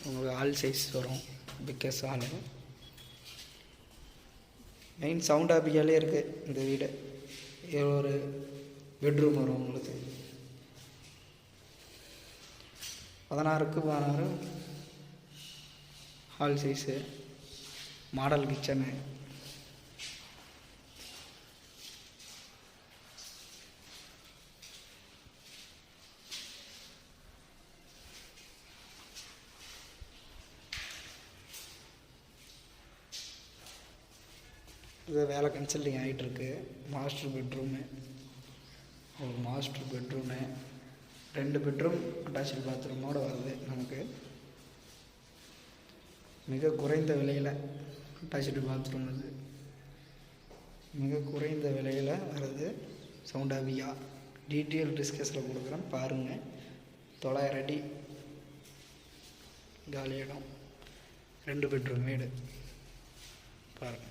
உங்களுக்கு all size வரும், பிக்கஸ் hall. Main sound ஆபியாலே இருக்குது இந்த வீடு. ஒரு பெட்ரூம் வரும் உங்களுக்கு, 16க்கு 16 ஹால் சைஸு, மாடல் கிச்சனு. இது வேலை கன்சல்டிங் ஆகிட்டுருக்கு. மாஸ்டர் பெட்ரூமு, ஒரு மாஸ்டர் பெட்ரூமு, 2 பெட்ரூம் அட்டாச்சு பாத்ரூமோடு வருது. நமக்கு மிக குறைந்த விலையில் அட்டாச்சு பாத்ரூம், இது மிக குறைந்த விலையில் வருது. சவுண்டாவியா டீட்டெயில் டிஸ்கஸில் கொடுக்குறேன் பாருங்கள். 900 அடி காலி இடம், 2 பெட்ரூம் வீடு பாருங்கள்.